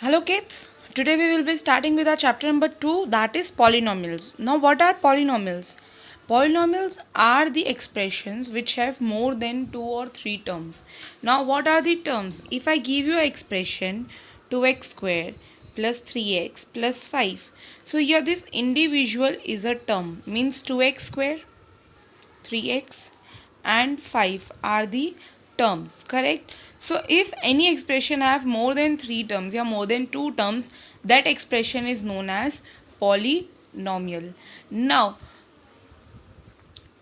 Hello kids, today we will be starting with our chapter number 2, that is polynomials. Now what are polynomials? Polynomials are the expressions which have more than 2 or 3 terms. Now what are the terms? If I give you an expression 2x square plus 3x plus 5. So here this individual is a term, means 2x square, 3x and 5 are the terms, correct? So if any expression have more than 3 terms or more than 2 terms, that expression is known as polynomial. Now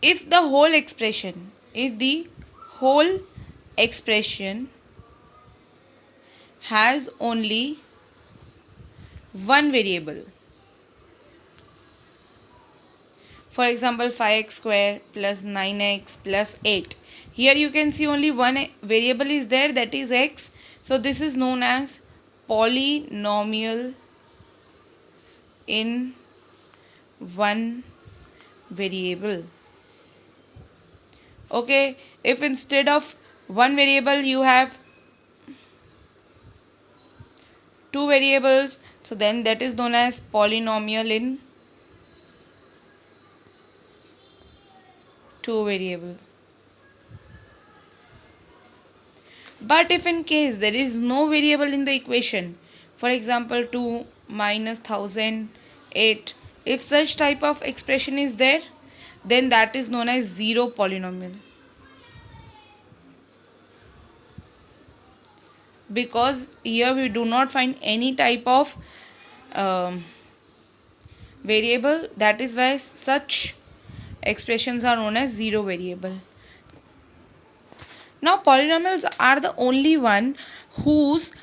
if the whole expression has only one variable, for example 5x square plus 9x plus 8, here you can see only one variable is there, that is x. So this is known as polynomial in one variable. Okay, if instead of one variable you have two variables, so then that is known as polynomial in two variable. But if in case there is no variable in the equation, for example 2 minus 1008, if such type of expression is there, then that is known as zero polynomial. Because here we do not find any type of variable, that is why such expressions are known as zero variable. Now polynomials are the only one whose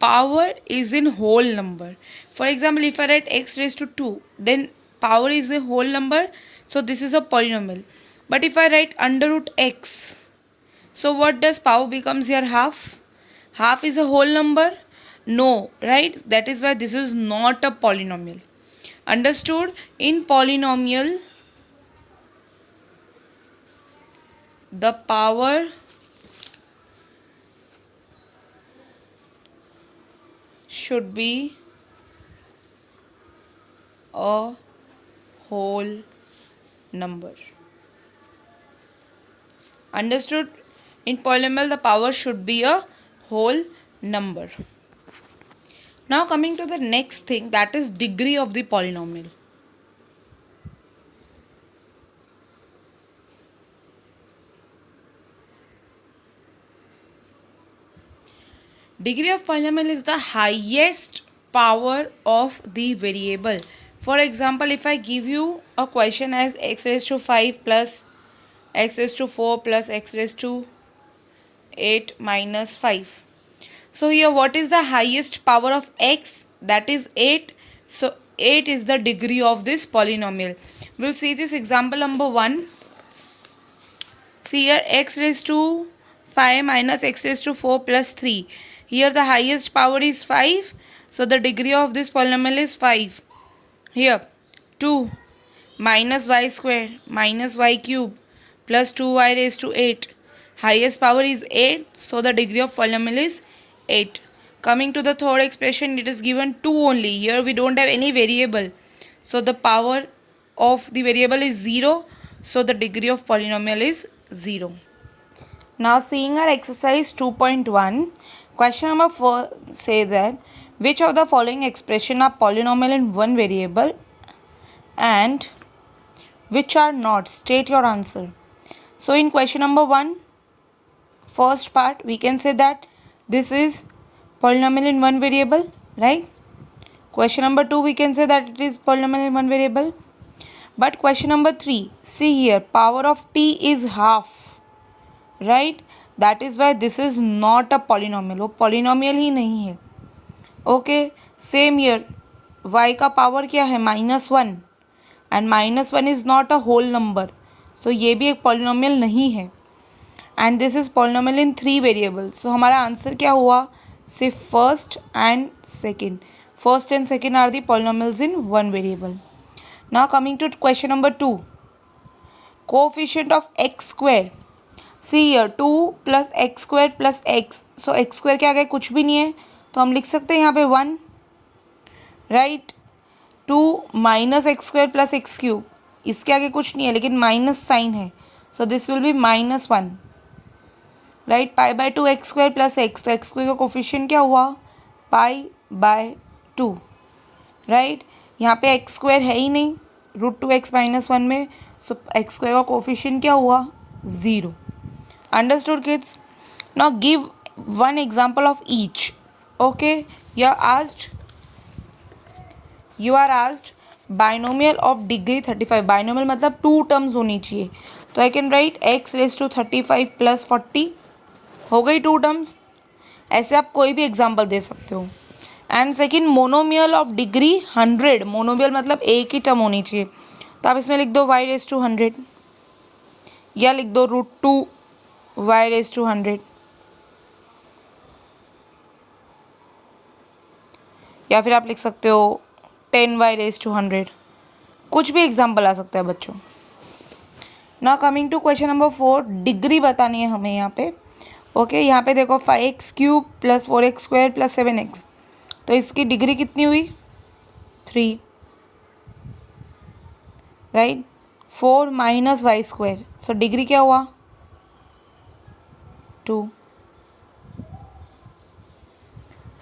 power is in whole number. For example, if I write x raised to 2, then power is a whole number, so this is a polynomial. But if I write under root x, so what does power becomes here? Half. Half is a whole number? No, right? That is why this is not a polynomial. Understood? In polynomial, the power should be a whole number. Understood? In polynomial, the power should be a whole number. Now coming to the next thing, that is degree of the polynomial. Degree of polynomial is the highest power of the variable. For example, if I give you a question as x raised to 5 plus x raised to 4 plus x raised to 8 minus 5. So here what is the highest power of x? That is 8. So 8 is the degree of this polynomial. We'll see this example number 1. See here x raised to 5 minus x raised to 4 plus 3. Here the highest power is 5. So the degree of this polynomial is 5. Here 2 minus y square minus y cube plus 2y raised to 8. Highest power is 8. So the degree of polynomial is 8. Coming to the third expression, it is given 2 only. Here we don't have any variable. So the power of the variable is 0. So the degree of polynomial is 0. Now seeing our exercise 2.1. Question number 4 say that which of the following expression are polynomial in one variable and which are not? State your answer. So in question number 1, first part, we can say that this is polynomial in one variable, right? Question number 2, we can say that it is polynomial in one variable. But question number 3, see here, power of t is half, right? That is why this is not a polynomial. वो polynomial ही नहीं है. Okay, same here. Y का power क्या है? -1. And -1 is not a whole number. So ये भी एक polynomial नहीं है. And this is polynomial in 3 variables. So हमारा आंसर क्या हुआ? सिर्फ first and second. First and second are the polynomials in one variable. Now coming to question number 2. Coefficient of x square. See here 2 plus x square plus x. So x square क्या आ गया? कुछ भी नहीं है. तो हम लिख सकते हैं यहाँ पे 1, right. 2 minus x square plus x cube, इसके आगे कुछ नहीं है लेकिन माइनस साइन है, so this will be -1, right. Pi by 2 x square plus x, तो एक्स स्क्वायर का कोफिशिएंट क्या हुआ, पाई बाय 2, राइट। यहाँ पे एक्स स्क्वायर है ही नहीं √2x - 1 में, सो एक्स स्क्वायर का कोफिशिएंट क्या हुआ, 0। Understood kids? Now give one example of each. Okay, you are asked binomial of degree 35। Binomial मतलब 2 टर्म्स होनी चाहिए, तो आई कैन राइट x⁵35 + 40, हो गई 2 टर्म्स। ऐसे आप कोई भी एग्जाम्पल दे सकते हो। And second, monomial of degree 100। Monomial मतलब एक ही टर्म होनी चाहिए, तो आप इसमें लिख दो y⁴100 या लिख दो √2y⁴100, या फिर आप लिख सकते हो 10y⁴100। कुछ भी एग्जाम्पल आ सकता है बच्चों। Now coming to question number 4, degree बतानी है हमें यहाँ पे। ओके, यहाँ पे देखो 5x³ + 4x² + 7x, तो इसकी डिग्री कितनी हुई, 3, राइट। 4 - y², सो डिग्री क्या हुआ, 2।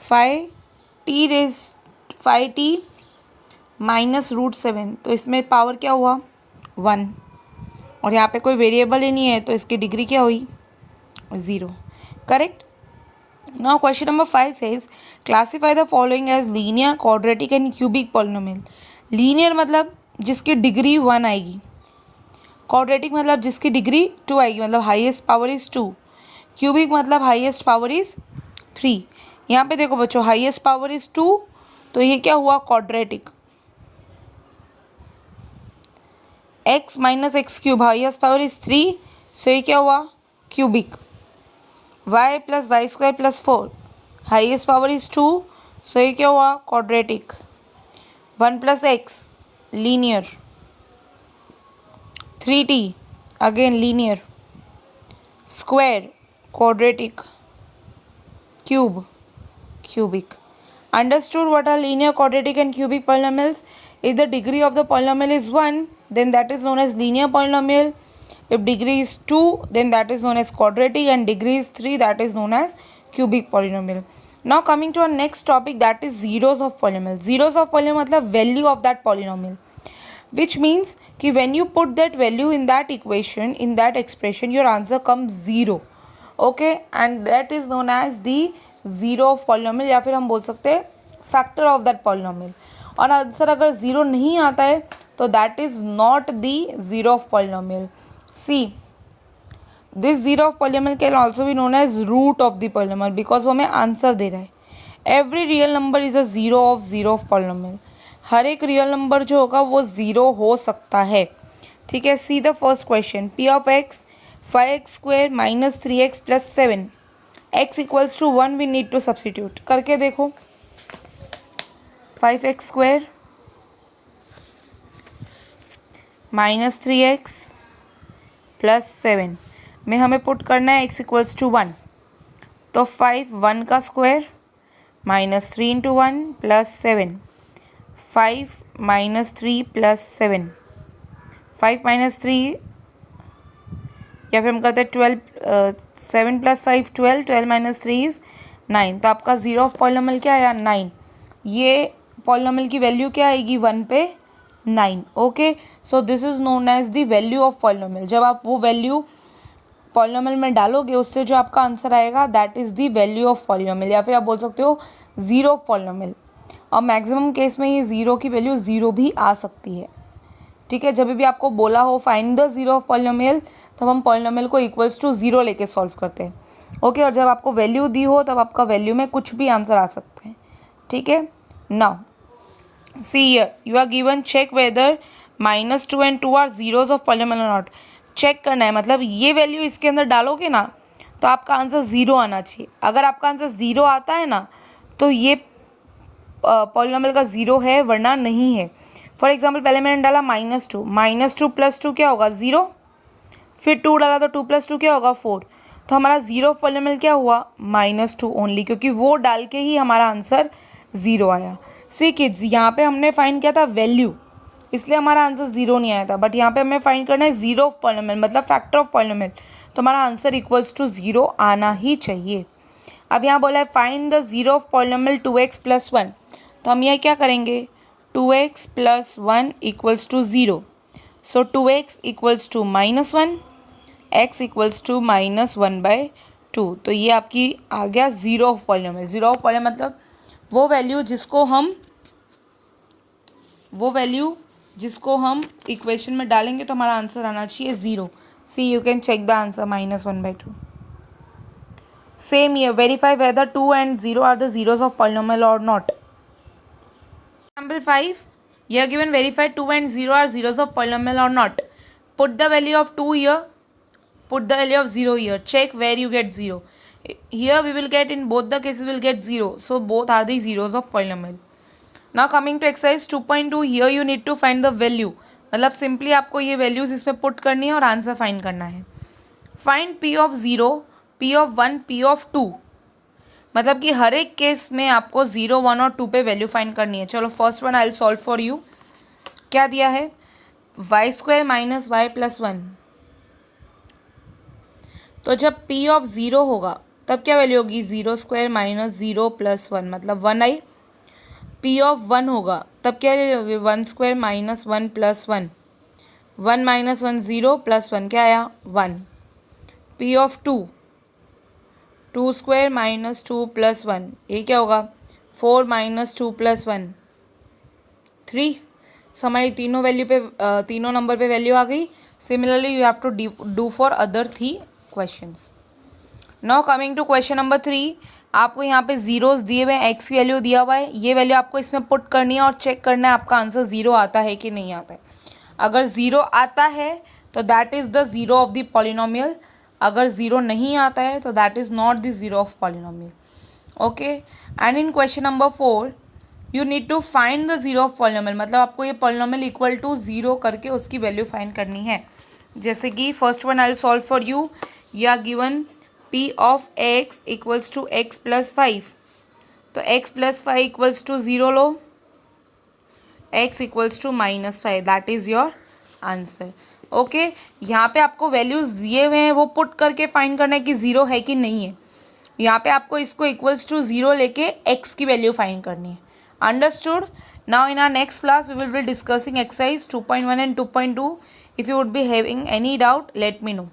5t -√7, तो इसमें पावर क्या हुआ, 1, और यहाँ पे कोई वेरिएबल ही नहीं है, तो इसकी डिग्री क्या हुई, 0। Correct. Now question number 5 says classify the following as linear, quadratic and cubic polynomial. Linear मतलब जिसकी डिग्री 1 आएगी, क्वाड्रेटिक मतलब जिसकी डिग्री 2 आएगी, मतलब हाईएस्ट पावर इज 2, क्यूबिक मतलब हाईएस्ट पावर इज 3। यहाँ पे देखो बच्चों, हाईएस्ट पावर इज 2, तो ये क्या हुआ, quadratic. x - x³ highest power is 3, सो ये क्या हुआ, cubic. y + y² + 4 highest power is 2, सो ये क्या हुआ, quadratic. 1 + x linear, 3t again linear, square quadratic, cube cubic. Understood what are linear, quadratic and cubic polynomials? If the degree of the polynomial is 1, then that is known as linear polynomial. If degree is 2, then that is known as quadratic, and degree is 3, that is known as cubic polynomial. Now coming to our next topic, that is zeros of polynomial. Zeros of polynomial मतलब value of that polynomial, which means कि when you put that value in that equation, in that expression, your answer comes 0. Okay, and that is known as the zero of polynomial, या फिर हम बोल सकते हैं factor of that polynomial. और answer अगर zero नहीं आता है तो that is not the zero of polynomial. See, this zero of polynomial can also be known as root of the polynomial, because वो हमें आंसर दे रहा है। Every real number is a zero of polynomial. हर एक real number जो होगा वो ज़ीरो हो सकता है, ठीक है। See the first question, p of x 5x² - 3x + 7, x = 1, we need to substitute. करके देखो, 5x² - 3x + 7 में हमें पुट करना है x = 1, तो 5 1 का स्क्वायर -3 × 1 + 7, 5 - 3 + 7, 5 - 3, या फिर हम करते हैं 12, 7 + 5 12, 12 - 3 इज़ 9। तो आपका ज़ीरो ऑफ पॉलिनोमियल क्या आया, 9। ये पॉलिनोमियल की वैल्यू क्या आएगी, 1 पे 9। Okay, so this is known as the value of polynomial. जब आप वो वैल्यू पॉलिनोमियल में डालोगे, उससे जो आपका आंसर आएगा that is the value of polynomial, या फिर आप बोल सकते हो ज़ीरो ऑफ पॉलिनोमियल। और मैक्सिमम केस में ये ज़ीरो की वैल्यू 0 भी आ सकती है, ठीक है। जब भी आपको बोला हो find the zero of polynomial, तब हम पॉलिनोमियल को = 0 लेके सॉल्व करते हैं, ओके। और जब आपको वैल्यू दी हो तब आपका वैल्यू में कुछ भी आंसर आ सकते हैं, ठीक है। Now see here, you are given check whether -2 and 2 are zeros of polynomial और नॉट। चेक करना है, मतलब ये वैल्यू इसके अंदर डालोगे ना तो आपका आंसर 0 आना चाहिए। अगर आपका आंसर 0 आता है ना तो ये पॉलिनोमियल का 0 है, वरना नहीं है। फॉर एग्जाम्पल पहले मैंने डाला -2 + 2 क्या होगा, 0। फिर 2 डाला तो 2 + 2 क्या होगा, 4। तो हमारा जीरो ऑफ पॉलिनोमियल क्या हुआ, -2 ओनली, क्योंकि वो डाल के ही हमारा आंसर 0 आया। सी किड्स, यहाँ पे हमने फाइंड किया था वैल्यू, इसलिए हमारा आंसर 0 नहीं आया था, बट यहाँ पे हमें फाइंड करना है जीरो ऑफ पॉलिनोमियल, मतलब फैक्टर ऑफ पॉलिनोमियल, तो हमारा आंसर इक्वल्स टू 0 आना ही चाहिए। अब यहाँ बोला है find the zero of polynomial 2x + 1, तो हम यह क्या करेंगे, 2x + 1 equals to 0, so 2x equals to -1, x equals to -1/2, तो ये आपकी आ गया zero of polynomial. Zero of polynomial मतलब वो वैल्यू जिसको हम इक्वेशन में डालेंगे तो हमारा आंसर आना चाहिए 0। See you can check the answer -1/2। Same year verify whether 2 and 0 are the zeros of polynomial or not. Example 5, you are given verify 2 and 0 are zeros of polynomial or not. Put the value of 2 here, put the value of 0 here, check where you get 0. Here we will get, in both the cases we will get 0, so both are the zeros of polynomial. Now coming to exercise 2.2, here you need to find the value, मतलब simply आपको ये values इसमें put करनी है और answer find करना है। Find P of 0, P of 1, P of 2, मतलब कि हर एक केस में आपको 0, 1 और 2 पे वैल्यू फाइंड करनी है। चलो first one I will solve for you. क्या दिया है, y² - y + 1, तो जब P of 0 होगा तब क्या वैल्यू होगी, 0² - 0 + 1 मतलब 1 आई। P of 1 होगा तब क्या होगी, 1² - 1 + 1, 1 - 1 0 + 1 क्या आया 1। P of 2, 2² - 2 + 1, ये क्या होगा 4 - 2 + 1 3। सो हमारी तीनों वैल्यू पे तीनों नंबर पे वैल्यू आ गई। Similarly you have to do for other 3 questions. Now coming to question number 3, आपको यहाँ पे जीरोस दिए हुए हैं, एक्स की वैल्यू दिया हुआ है, ये वैल्यू आपको इसमें पुट करनी है और चेक करना है आपका आंसर 0 आता है कि नहीं आता है। अगर 0 आता है तो that is the zero of the polynomial, अगर 0 नहीं आता है तो that is not the zero of polynomial. Okay, and in question number 4 you need to find the zero of polynomial, मतलब आपको ये पॉलिनोमियल इक्वल टू 0 करके उसकी वैल्यू फाइंड करनी है। जैसे कि first one I will solve for you, या given P of x equals to x + 5, तो x + 5 इक्वल्स टू 0 लो, x equals to -5, that is your answer. Okay, यहाँ पे आपको वैल्यूज़ दिए हुए हैं वो पुट करके फाइंड करना है कि 0 है कि नहीं है। यहाँ पे आपको इसको इक्वल्स टू 0 लेके x की वैल्यू फाइंड करनी है। Understood? Now in our next class we will be discussing exercise 2.1 and 2.2. If you would be having any doubt let me no.